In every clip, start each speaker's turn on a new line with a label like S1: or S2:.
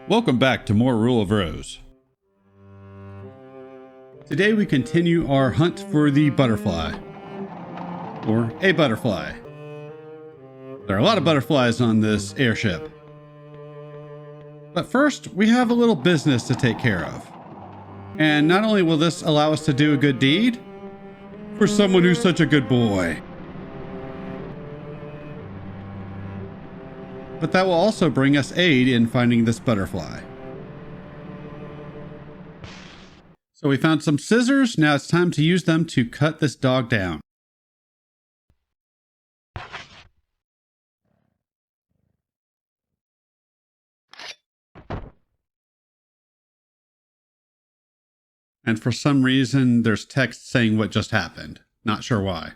S1: Welcome back to more Rule of Rose. Today we continue our hunt for the butterfly. Or a butterfly. There are a lot of butterflies on this airship. But first, we have a little business to take care of. And not only will this allow us to do a good deed, for someone who's such a good boy, but that will also bring us aid in finding this butterfly. So we found some scissors, now it's time to use them to cut this dog down. And for some reason, there's text saying what just happened. Not sure why.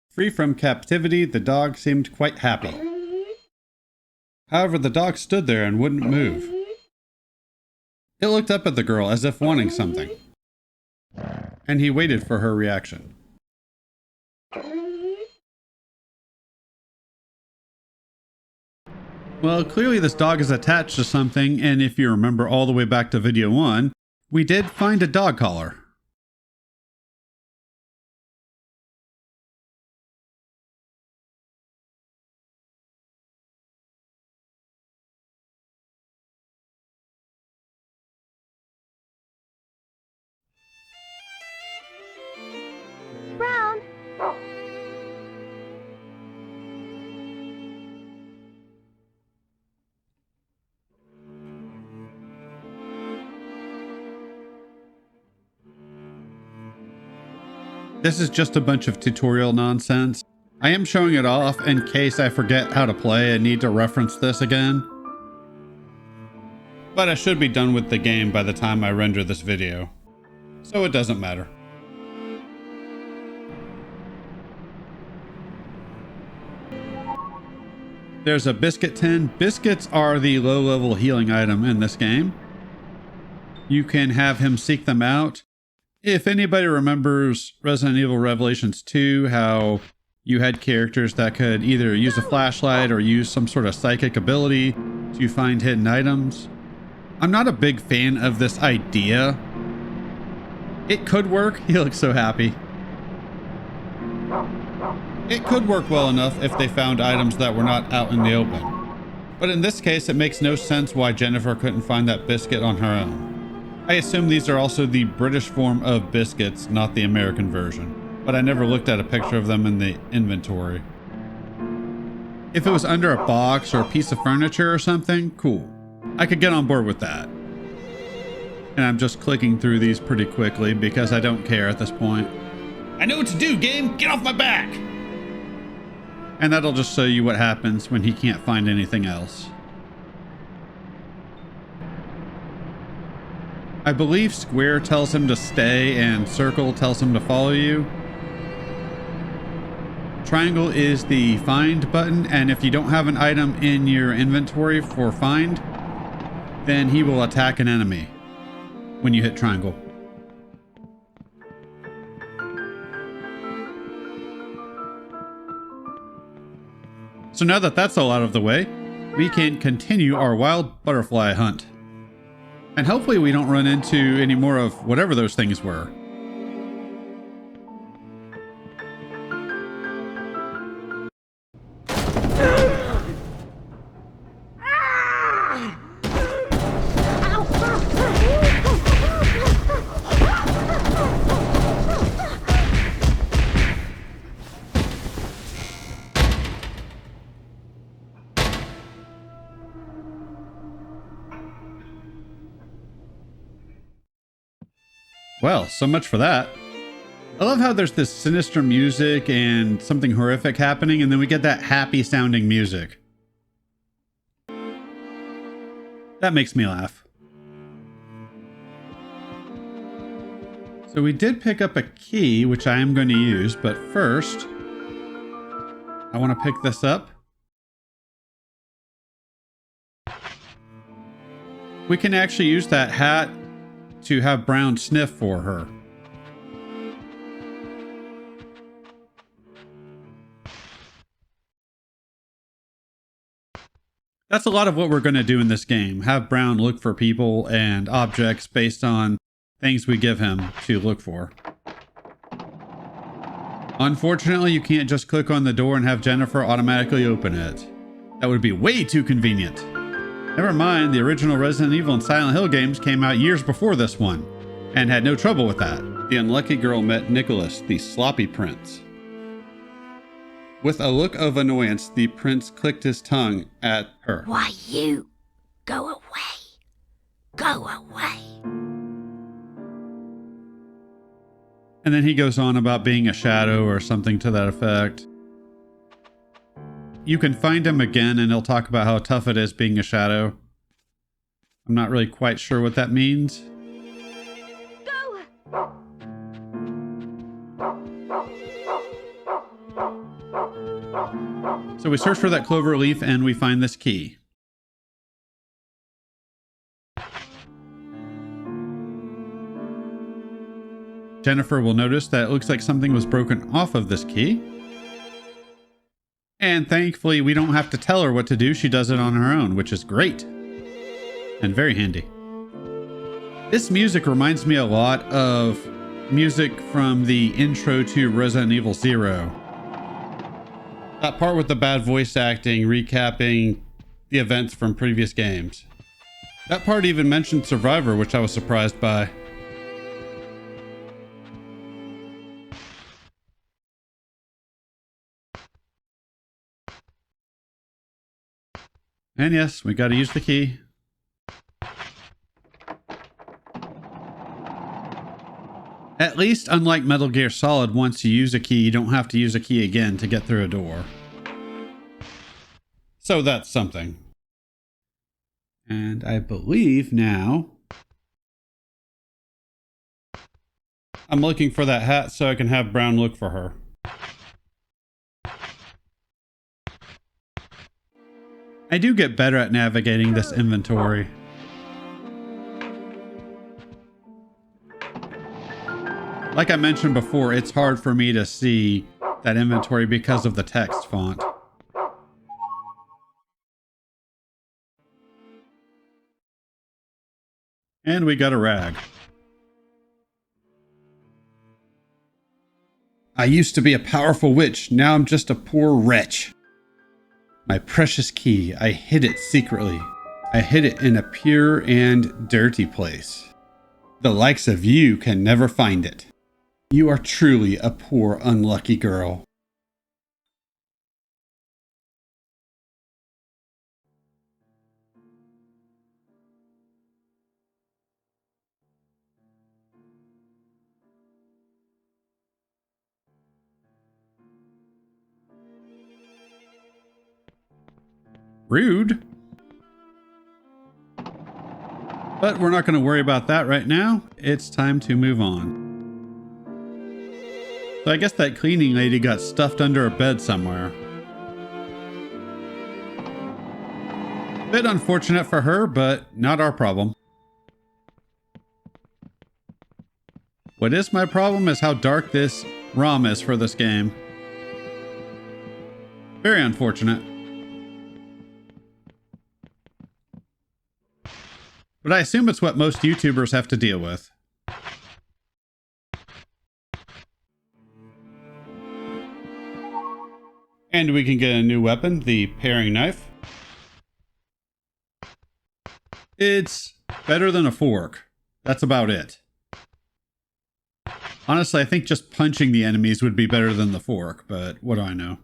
S1: Free from captivity, the dog seemed quite happy. However, the dog stood there and wouldn't move. It looked up at the girl as if wanting something. And he waited for her reaction. Well, clearly this dog is attached to something, and if you remember all the way back to video 1, we did find a dog collar.
S2: Brown.
S1: This is just a bunch of tutorial nonsense. I am showing it off in case I forget how to play and need to reference this again. But I should be done with the game by the time I render this video, so it doesn't matter. There's a biscuit tin. Biscuits are the low-level healing item in this game. You can have him seek them out. If anybody remembers Resident Evil Revelations 2, how you had characters that could either use a flashlight or use some sort of psychic ability to find hidden items. I'm not a big fan of this idea. It could work. He looks so happy. It could work well enough if they found items that were not out in the open. But in this case, it makes no sense why Jennifer couldn't find that biscuit on her own. I assume these are also the British form of biscuits, not the American version. But I never looked at a picture of them in the inventory. If it was under a box or a piece of furniture or something, cool. I could get on board with that. And I'm just clicking through these pretty quickly because I don't care at this point. I know what to do, game! Get off my back! And that'll just show you what happens when he can't find anything else. I believe square tells him to stay and circle tells him to follow you. Triangle is the find button, and if you don't have an item in your inventory for find, then he will attack an enemy when you hit triangle. So now that that's all out of the way, we can continue our wild butterfly hunt. And hopefully we don't run into any more of whatever those things were. Well, so much for that. I love how there's this sinister music and something horrific happening, and then we get that happy sounding music. That makes me laugh. So we did pick up a key, which I am going to use, but first, I want to pick this up. We can actually use that hat to have Brown sniff for her. That's a lot of what we're going to do in this game. Have Brown look for people and objects based on things we give him to look for. Unfortunately, you can't just click on the door and have Jennifer automatically open it. That would be way too convenient. Never mind, the original Resident Evil and Silent Hill games came out years before this one, and had no trouble with that. The unlucky girl met Nicholas, the sloppy prince. With a look of annoyance, the prince clicked his tongue at her.
S2: Why, you go away. Go away.
S1: And then he goes on about being a shadow or something to that effect. You can find him again and he'll talk about how tough it is being a shadow. I'm not really quite sure what that means.
S2: Go.
S1: So we search for that clover leaf and we find this key. Jennifer will notice that it looks like something was broken off of this key. And thankfully, we don't have to tell her what to do. She does it on her own, which is great. And very handy. This music reminds me a lot of music from the intro to Resident Evil Zero. That part with the bad voice acting, recapping the events from previous games. That part even mentioned Survivor, which I was surprised by. And yes, we gotta use the key. At least, unlike Metal Gear Solid, once you use a key, you don't have to use a key again to get through a door. So that's something. And I believe now I'm looking for that hat so I can have Brown look for her. I do get better at navigating this inventory. Like I mentioned before, it's hard for me to see that inventory because of the text font. And we got a rag. I used to be a powerful witch, now I'm just a poor wretch. My precious key, I hid it secretly. I hid it in a pure and dirty place. The likes of you can never find it. You are truly a poor, unlucky girl. Rude. But we're not going to worry about that right now. It's time to move on. So I guess that cleaning lady got stuffed under a bed somewhere. Bit unfortunate for her, but not our problem. What is my problem is how dark this ROM is for this game. Very unfortunate. But I assume it's what most YouTubers have to deal with. And we can get a new weapon, the paring knife. It's better than a fork. That's about it. Honestly, I think just punching the enemies would be better than the fork, but what do I know?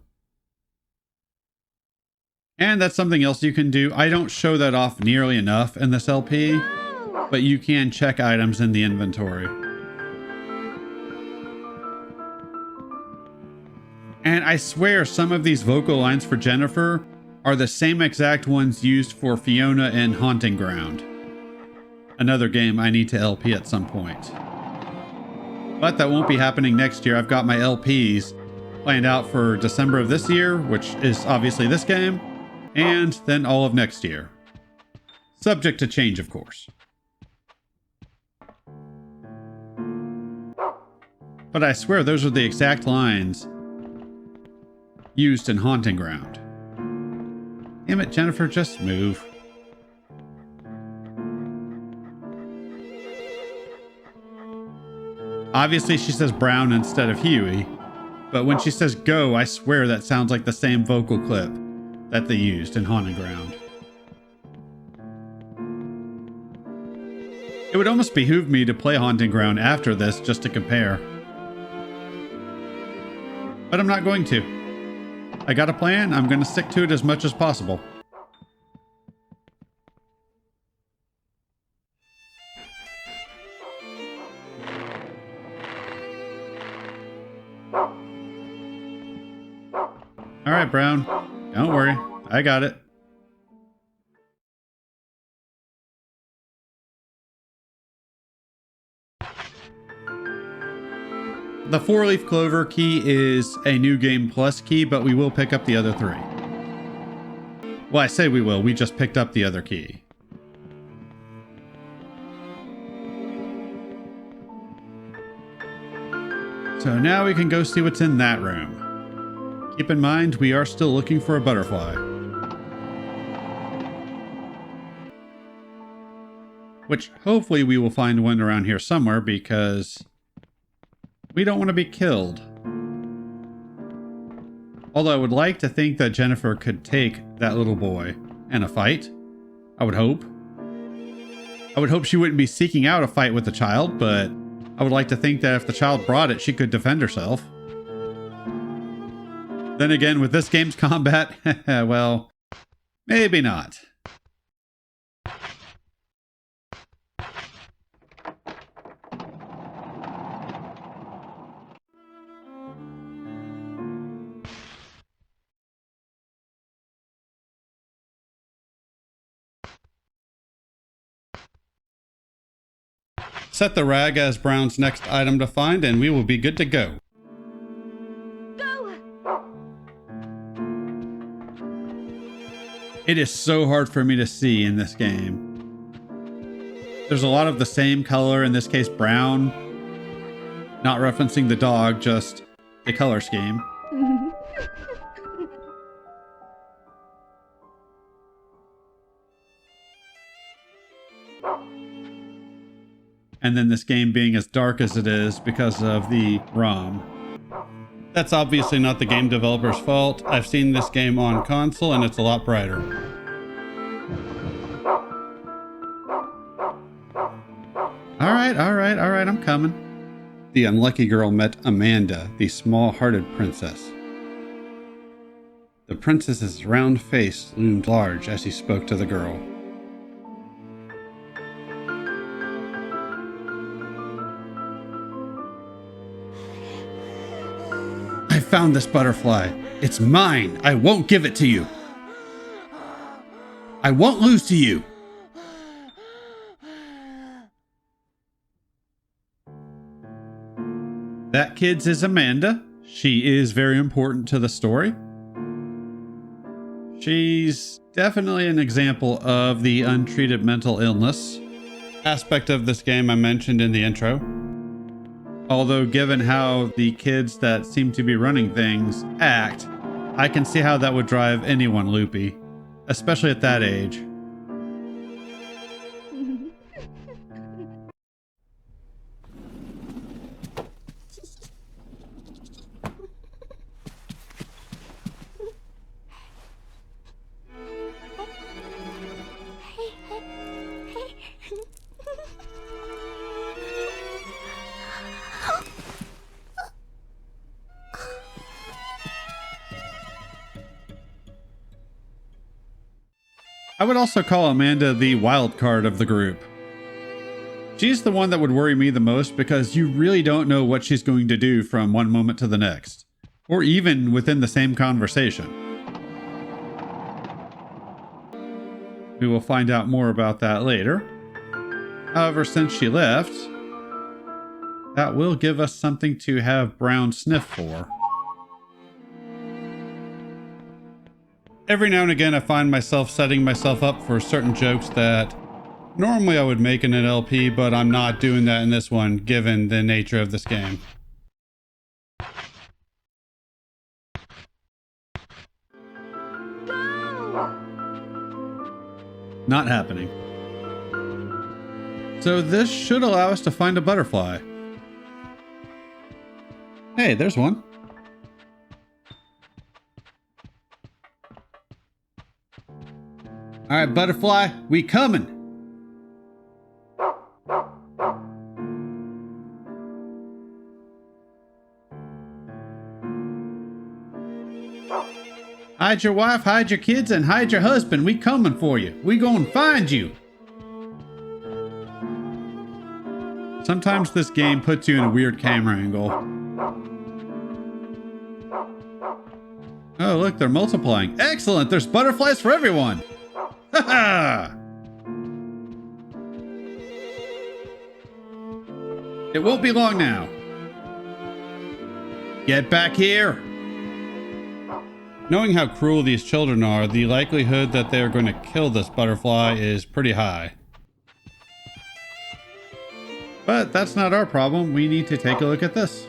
S1: And that's something else you can do. I don't show that off nearly enough in this LP, but you can check items in the inventory. And I swear some of these vocal lines for Jennifer are the same exact ones used for Fiona in Haunting Ground. Another game I need to LP at some point. But that won't be happening next year. I've got my LPs planned out for December of this year, which is obviously this game, and then all of next year. Subject to change, of course. But I swear those are the exact lines used in Haunting Ground. Damn it, Jennifer, just move. Obviously, she says Brown instead of Huey, but when she says go, I swear that sounds like the same vocal clip that they used in Haunted Ground. It would almost behoove me to play Haunting Ground after this just to compare. But I'm not going to. I got a plan, I'm going to stick to it as much as possible. Alright, Brown. Don't worry. I got it. The 4-leaf clover key is a New Game Plus key, but we will pick up the other 3. Well, I say we will. We just picked up the other key. So now we can go see what's in that room. Keep in mind, we are still looking for a butterfly. Which hopefully we will find one around here somewhere because we don't want to be killed. Although I would like to think that Jennifer could take that little boy in a fight. I would hope. I would hope she wouldn't be seeking out a fight with the child, but I would like to think that if the child brought it, she could defend herself. Then again, with this game's combat, well, maybe not. Set the rag as Brown's next item to find, and we will be good to go. It is so hard for me to see in this game. There's a lot of the same color, in this case brown. Not referencing the dog, just the color scheme. And then this game being as dark as it is because of the ROM. That's obviously not the game developer's fault. I've seen this game on console and it's a lot brighter. Alright, I'm coming. The unlucky girl met Amanda, the small-hearted princess. The princess's round face loomed large as he spoke to the girl. I found this butterfly. It's mine. I won't give it to you. I won't lose to you. That kid's is Amanda. She is very important to the story. She's definitely an example of the untreated mental illness aspect of this game I mentioned in the intro. Although given how the kids that seem to be running things act, I can see how that would drive anyone loopy, especially at that age. I would also call Amanda the wild card of the group. She's the one that would worry me the most because you really don't know what she's going to do from one moment to the next, or even within the same conversation. We will find out more about that later. However, since she left, that will give us something to have Brown sniff for. Every now and again, I find myself setting myself up for certain jokes that normally I would make in an LP, but I'm not doing that in this one, given the nature of this game.
S2: Go!
S1: Not happening. So this should allow us to find a butterfly. Hey, there's one. All right, butterfly, we coming. Hide your wife, hide your kids, and hide your husband. We coming for you. We gonna find you. Sometimes this game puts you in a weird camera angle. Oh, look, they're multiplying. Excellent, there's butterflies for everyone. Ha ha! It won't be long now. Get back here. Knowing how cruel these children are, the likelihood that they are going to kill this butterfly is pretty high. But that's not our problem. We need to take a look at this.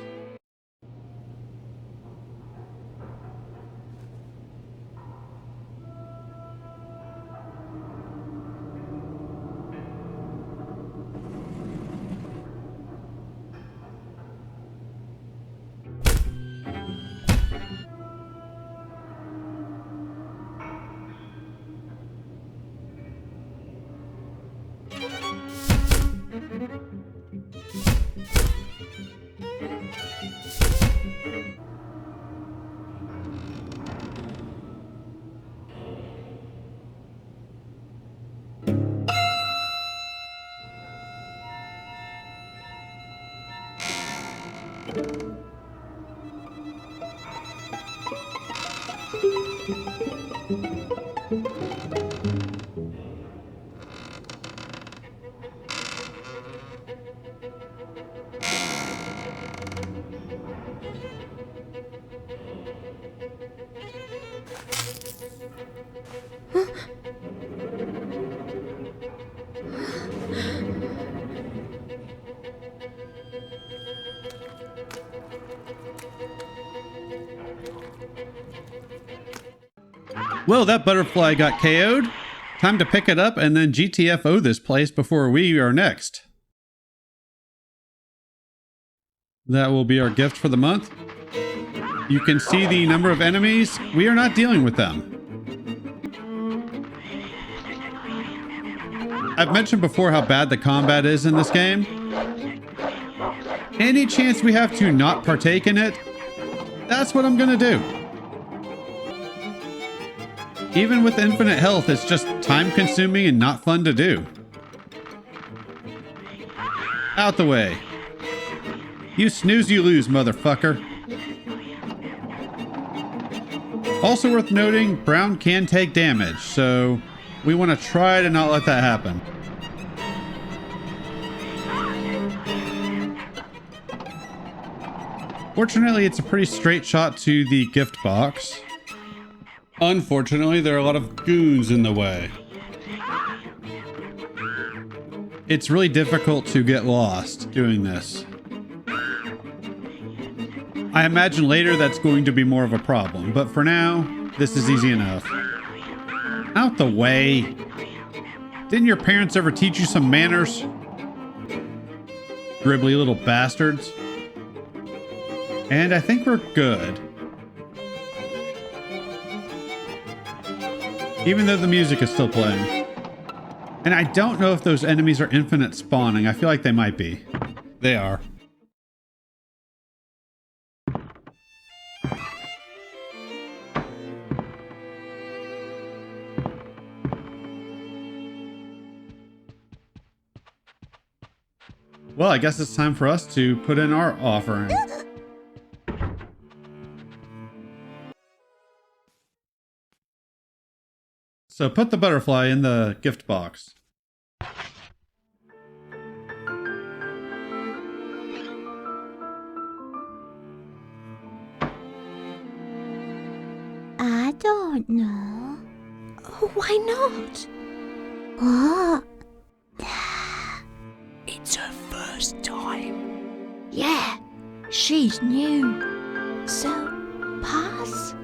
S1: Well, that butterfly got KO'd. Time to pick it up and then GTFO this place before we are next. That will be our gift for the month. You can see the number of enemies. We are not dealing with them. I've mentioned before how bad the combat is in this game. Any chance we have to not partake in it, that's what I'm gonna do. Even with infinite health, it's just time-consuming and not fun to do. Out the way. You snooze, you lose, motherfucker. Also worth noting, Brown can take damage, so we want to try to not let that happen. Fortunately, it's a pretty straight shot to the gift box. Unfortunately, there are a lot of goons in the way. It's really difficult to get lost doing this. I imagine later that's going to be more of a problem, but for now, this is easy enough. Out the way. Didn't your parents ever teach you some manners? Gribbly little bastards. And I think we're good. Even though the music is still playing. And I don't know if those enemies are infinite spawning. I feel like they might be. They are. Well, I guess it's time for us to put in our offering. So put the butterfly in the gift box.
S2: I don't know.
S3: Oh, why not?
S2: What?
S3: It's her first time.
S2: Yeah, she's new. So, pass?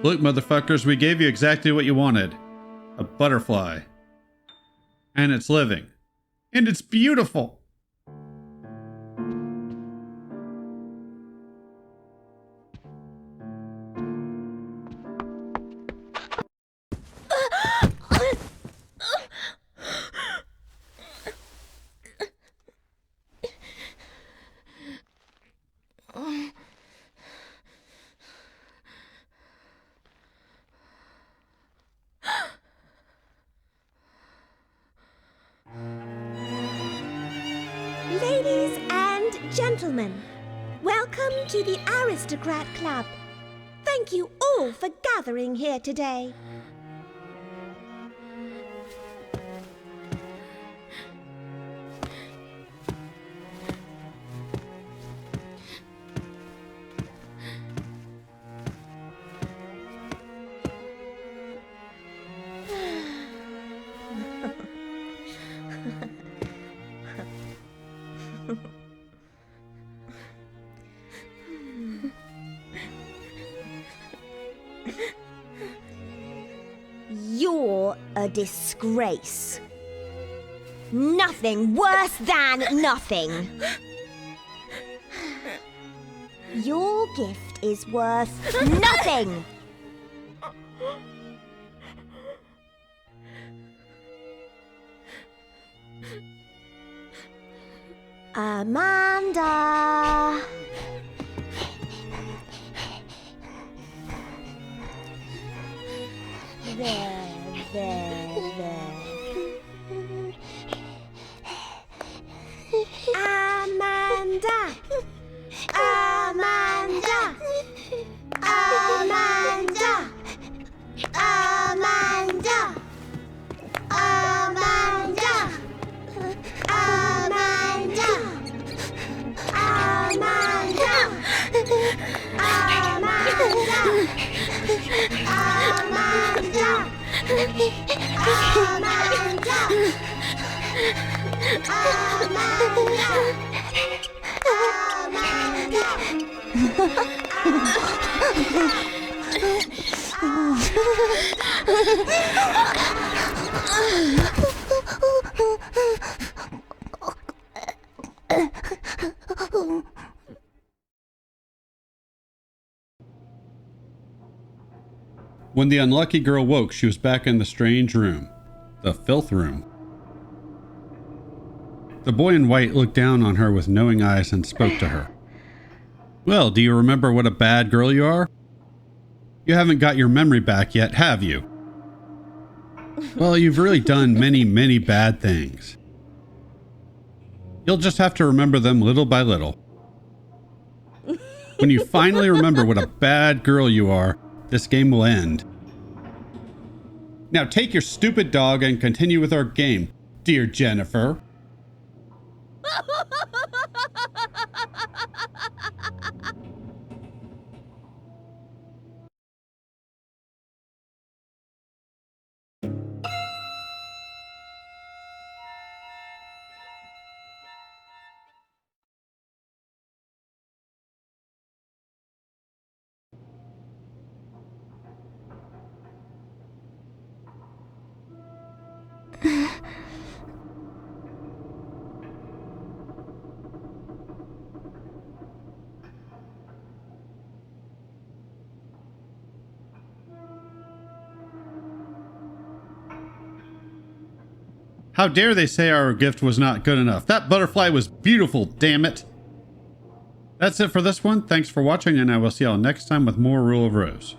S1: Look, motherfuckers, we gave you exactly what you wanted. A butterfly. And it's living. And it's beautiful.
S3: Ladies and gentlemen, welcome to the Aristocrat Club. Thank you all for gathering here today. You're a disgrace. Nothing worse than nothing. Your gift is worth nothing. Amanda. There. Amanda. Amanda. Amanda. Amanda. Amanda. Amanda. Amanda.
S1: When the unlucky girl woke, she was back in the strange room. The filth room. The boy in white looked down on her with knowing eyes and spoke to her. Well, do you remember what a bad girl you are? You haven't got your memory back yet, have you? Well, you've really done many, many bad things. You'll just have to remember them little by little. When you finally remember what a bad girl you are, this game will end. Now take your stupid dog and continue with our game, dear Jennifer. How dare they say our gift was not good enough? That butterfly was beautiful, damn it. That's it for this one. Thanks for watching, and I will see y'all next time with more Rule of Rose.